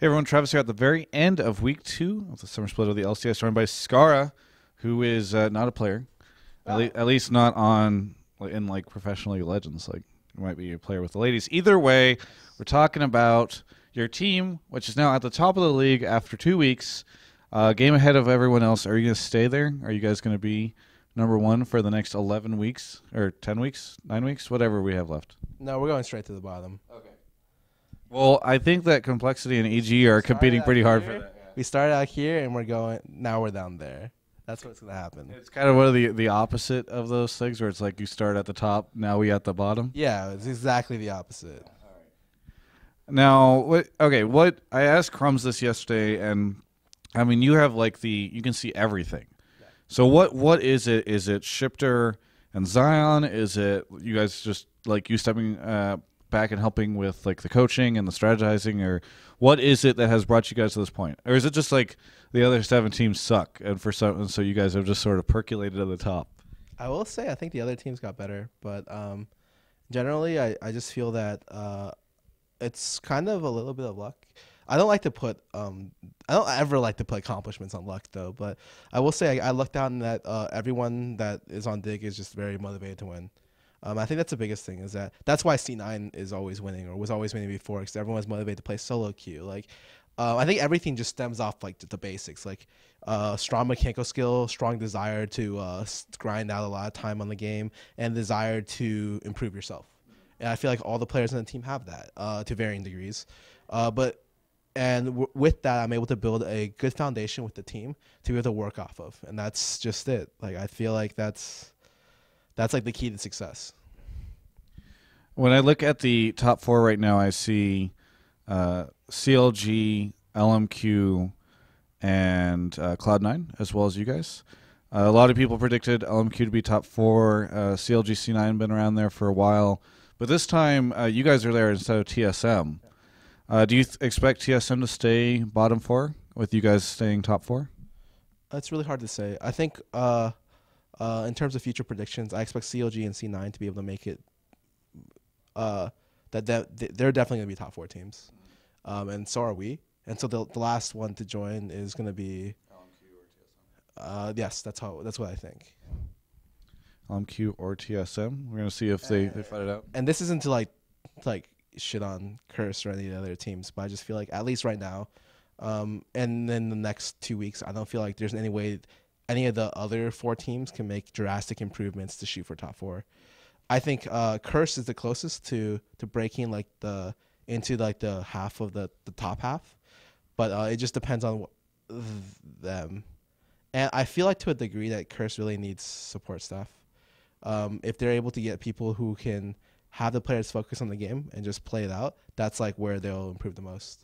Hey everyone, Travis here at the very end of week 2 of the summer split of the LCS, joined by Scarra, who is not a player, at least not on in like professional League of Legends. Like, you might be a player with the ladies. Either way, we're talking about your team, which is now at the top of the league after 2 weeks, game ahead of everyone else. Are you going to stay there? Are you guys going to be number 1 for the next 11 weeks or 10 weeks, 9 weeks, whatever we have left? No, we're going straight to the bottom. Okay. Well, I think that Complexity and EG are competing pretty hard for that. Yeah. We started out here, and now we're down there. That's what's going to happen. It's kind of one of the opposite of those things, where it's like you start at the top, now we at the bottom. Yeah, it's exactly the opposite. Now, what I asked Crumbs this yesterday, and I mean, you have like you can see everything. Yeah. So what is it? Is it Shifter and Zion? Is it you guys just like you stepping back and helping with like the coaching and the strategizing, or what is it that has brought you guys to this point? Or is it just like the other 7 teams suck, and so you guys have just sort of percolated to the top? I will say I think the other teams got better, but generally I just feel that it's kind of a little bit of luck. I don't ever like to put accomplishments on luck though, but I will say I lucked out in that everyone that is on Dig is just very motivated to win. I think that's the biggest thing, is that's why C9 is always winning, or was always winning before, because everyone's motivated to play solo queue. Like, I think everything just stems off like the basics, like strong mechanical skill, strong desire to grind out a lot of time on the game, and desire to improve yourself. And I feel like all the players on the team have that to varying degrees. With that, I'm able to build a good foundation with the team to be able to work off of, and that's just it. Like, I feel like that's like the key to success. When I look at the top 4 right now, I see CLG, LMQ, and Cloud9, as well as you guys. A lot of people predicted LMQ to be top 4. CLG, C9 been around there for a while. But this time, you guys are there instead of TSM. Do you expect TSM to stay bottom 4, with you guys staying top 4? It's really hard to say. I think in terms of future predictions, I expect CLG and C9 to be able to make it. They're definitely going to be top 4 teams, and so are we. And so the last one to join is going to be LMQ or TSM. Yes, that's what I think. LMQ or TSM. We're going to see if they fight it out. And this isn't to like shit on Curse or any of the other teams, but I just feel like at least right now, and then the next 2 weeks, I don't feel like there's any way any of the other 4 teams can make drastic improvements to shoot for top 4. I think Curse is the closest to breaking into the half of the top half, but it just depends on them. And I feel like to a degree that Curse really needs support staff. If they're able to get people who can have the players focus on the game and just play it out, that's like where they'll improve the most.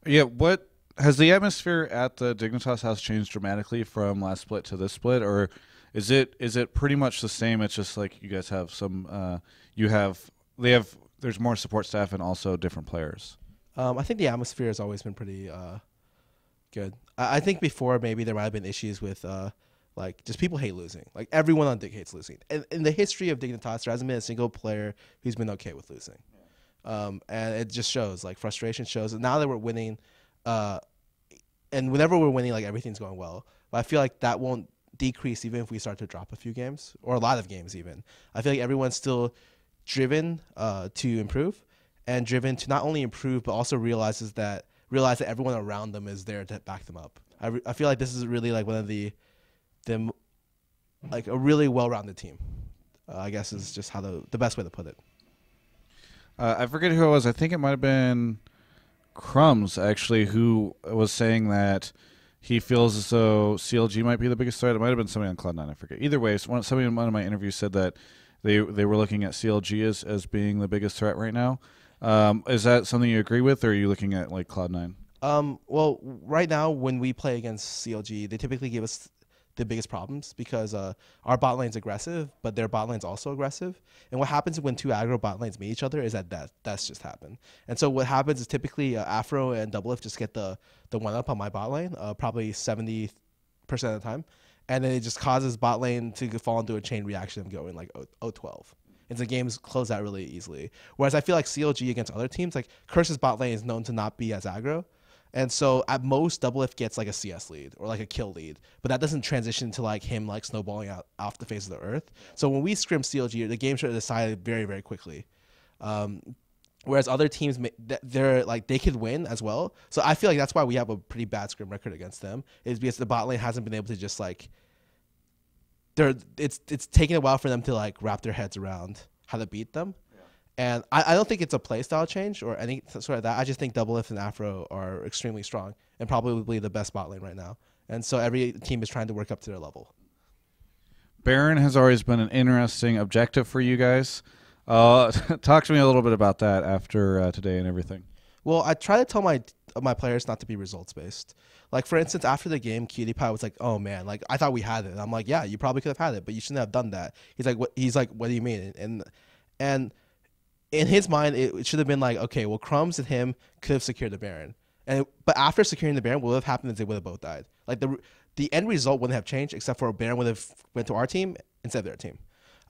Yeah, what has the atmosphere at the Dignitas house changed dramatically from last split to this split, or is it pretty much the same? It's just like you guys have some there's more support staff and also different players. I think the atmosphere has always been pretty good. I think before maybe there might have been issues with like just people hate losing. Like everyone on Dig hates losing. And in the history of Dignitas, there hasn't been a single player who's been okay with losing. Yeah. And it just shows, like, frustration shows. And now that we're winning, and whenever we're winning, like, everything's going well. But I feel like that won't decrease even if we start to drop a few games, or a lot of games even. I feel like everyone's still driven to improve, and driven to not only improve but also realize that everyone around them is there to back them up. I feel like this is really like one of like a really well-rounded team. I guess is just how the best way to put it. I forget who it was. I think it might have been Crumbs, actually, who was saying that he feels as though CLG might be the biggest threat. It might have been somebody on Cloud9, I forget. Either way, somebody in one of my interviews said that they were looking at CLG as being the biggest threat right now. Is that something you agree with, or are you looking at like Cloud9? Well, right now when we play against CLG, they typically give us the biggest problems because our bot lane's aggressive, but their bot lane's also aggressive. And what happens when 2 aggro bot lanes meet each other is that's just happened. And so what happens is typically Afro and Doublelift just get the 1-up on my bot lane, probably 70% of the time. And then it just causes bot lane to fall into a chain reaction of going like 0-12. and the games close out really easily. Whereas I feel like CLG against other teams, like Curse's bot lane is known to not be as aggro. And so at most, Doublelift gets like a CS lead or like a kill lead, but that doesn't transition to like him like snowballing out off the face of the earth. So when we scrim CLG, the game should have decided very, very quickly. Whereas other teams, they're like they could win as well. So I feel like that's why we have a pretty bad scrim record against them, is because the bot lane hasn't been able to just like it's taking a while for them to like wrap their heads around how to beat them. And I don't think it's a playstyle change or any sort of that. I just think Doublelift and Afro are extremely strong and probably the best bot lane right now. And so every team is trying to work up to their level. Baron has always been an interesting objective for you guys. Talk to me a little bit about that after today and everything. Well, I try to tell my players not to be results based. Like for instance, after the game, Cutie Pie was like, "Oh man, like I thought we had it." And I'm like, "Yeah, you probably could have had it, but you shouldn't have done that." He's like, "What?" He's like, "What do you mean?" And in his mind, it should have been like, okay, well, Crumbs and him could have secured the Baron, but after securing the Baron, what would have happened is they would have both died. Like the end result wouldn't have changed, except for Baron would have went to our team instead of their team.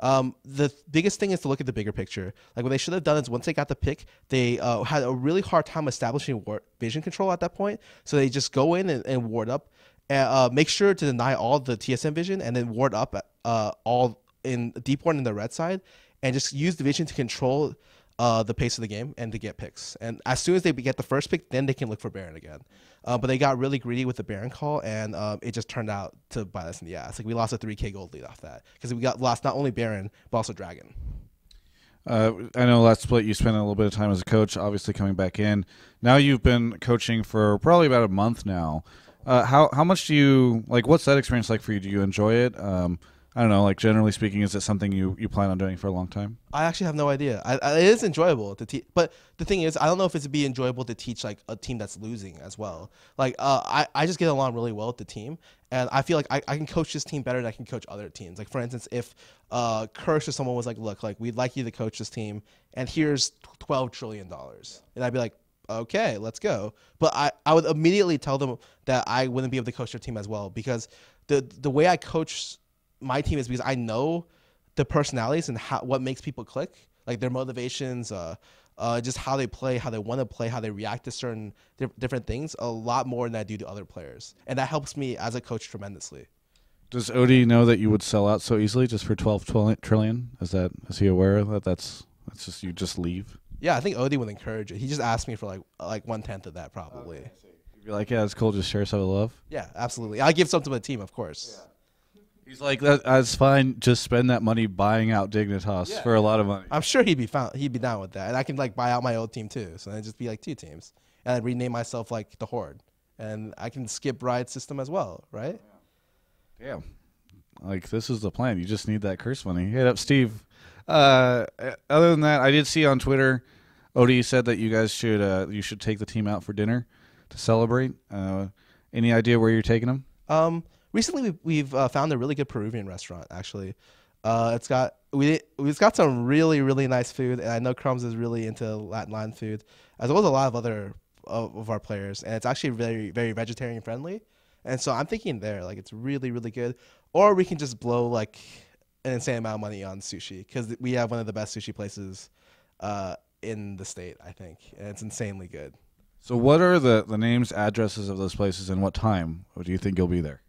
The biggest thing is to look at the bigger picture. Like what they should have done is once they got the pick, they had a really hard time establishing vision control at that point. So they just go in and ward up, and make sure to deny all the TSM vision, and then ward up all in deep ward in the red side, and just use the vision to control the pace of the game and to get picks. And as soon as they get the first pick, then they can look for Baron again. But they got really greedy with the Baron call, and it just turned out to bite us in the ass. Like we lost a 3K gold lead off that because we lost not only Baron but also Dragon. I know last split you spent a little bit of time as a coach, obviously coming back in. Now you've been coaching for probably about a month now. How much do you like? What's that experience like for you? Do you enjoy it? I don't know, like generally speaking, is it something you plan on doing for a long time? I actually have no idea. It is enjoyable to teach, but the thing is, I don't know if it'd be enjoyable to teach like a team that's losing as well. Like, I just get along really well with the team, and I feel like I can coach this team better than I can coach other teams. Like, for instance, if Kirsch or someone was like, look, like we'd like you to coach this team, and here's $12 trillion, and I'd be like, okay, let's go. But I would immediately tell them that I wouldn't be able to coach their team as well, because the way I coach my team is because I know the personalities and what makes people click, like their motivations, just how they play, how they want to play, how they react to certain different things a lot more than I do to other players. And that helps me as a coach tremendously. Does Odie know that you would sell out so easily just for 12 trillion? Is he aware of that? That's just you just leave? Yeah, I think Odie would encourage it. He just asked me for like 1/10 of that probably. Okay, you'd be like, yeah, it's cool, just share some of the love? Yeah, absolutely. I give some to the team, of course. Yeah. He's like, that's fine. Just spend that money buying out Dignitas for a lot of money. I'm sure he'd be down with that, and I can like buy out my old team too. So then it'd just be like 2 teams, and I'd rename myself like the Horde, and I can skip ride system as well, right? Yeah. Like this is the plan. You just need that curse money. Hit up Steve. Other than that, I did see on Twitter, Odie said that you guys should take the team out for dinner to celebrate. Any idea where you're taking them? Recently, we've found a really good Peruvian restaurant. Actually, it's got some really really nice food, and I know Crumbs is really into Latin food, as well as a lot of other of our players, and it's actually very very vegetarian friendly. And so I'm thinking there, like it's really really good. Or we can just blow like an insane amount of money on sushi because we have one of the best sushi places in the state, I think, and it's insanely good. So what are the names, addresses of those places, and what time do you think you'll be there?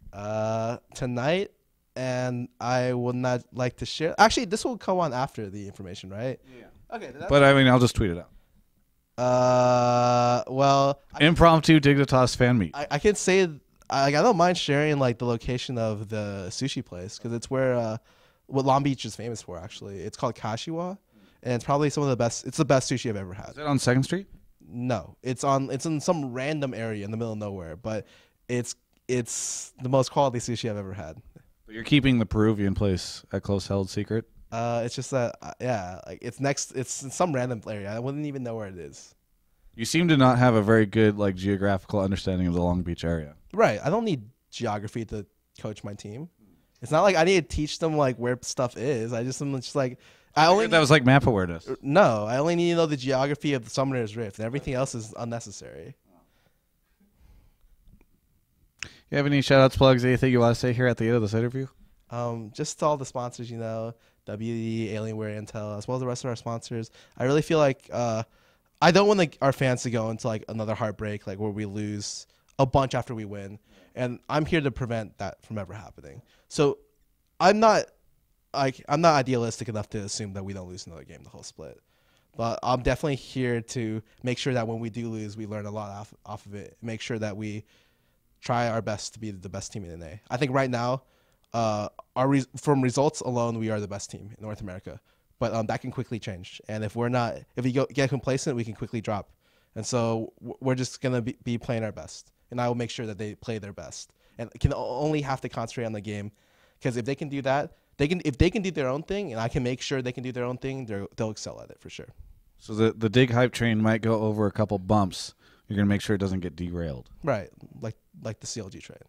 Tonight, and I would not like to share. Actually, this will come on after the information, right? Yeah. Okay. But I mean, I'll just tweet it out. Well, impromptu Dignitas fan meet. I can say, I don't mind sharing like the location of the sushi place because it's where what Long Beach is famous for. Actually, it's called Kashiwa, and it's probably some of the best. It's the best sushi I've ever had. Is it on 2nd Street? No, it's in some random area in the middle of nowhere, but it's the most quality sushi I've ever had. But you're keeping the Peruvian place a close held secret? It's just that like it's in some random area. I wouldn't even know where it is. You seem to not have a very good like geographical understanding of the Long Beach area. Right. I don't need geography to coach my team. It's not like I need to teach them like where stuff is. I'm just like that was like map awareness. No, I only need to know the geography of the Summoner's Rift, and everything else is unnecessary. You have any shout-outs, plugs, anything you want to say here at the end of this interview? Just all the sponsors, WE, Alienware, Intel, as well as the rest of our sponsors. I really feel like I don't want our fans to go into like another heartbreak, like where we lose a bunch after we win, and I'm here to prevent that from ever happening. So I'm not idealistic enough to assume that we don't lose another game the whole split. But I'm definitely here to make sure that when we do lose, we learn a lot off of it. Make sure that we try our best to be the best team in NA. I think right now, from results alone, we are the best team in North America. But that can quickly change. And if we get complacent, we can quickly drop. And so we're just gonna be playing our best. And I will make sure that they play their best and can only have to concentrate on the game, because if they can do that, if they can do their own thing, and I can make sure they can do their own thing, they'll excel at it for sure. So the Dig hype train might go over a couple bumps. You're gonna make sure it doesn't get derailed. Right, like the CLG train.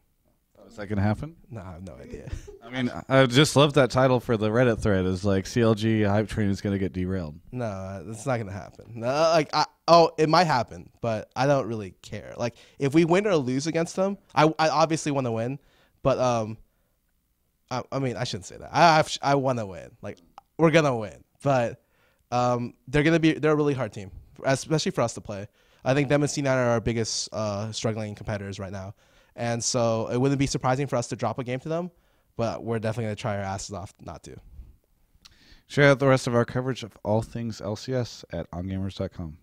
Is that gonna happen? No, I have no idea. I mean, I just love that title for the Reddit thread. Is like CLG hype train is gonna get derailed. No, it's not gonna happen. No, it might happen, but I don't really care. Like if we win or lose against them, I obviously want to win, but I mean I shouldn't say that. I want to win. Like we're gonna win, but they're a really hard team, especially for us to play. I think them and C9 are our biggest struggling competitors right now. And so it wouldn't be surprising for us to drop a game to them, but we're definitely going to try our asses off not to. Check out the rest of our coverage of all things LCS at ongamers.com.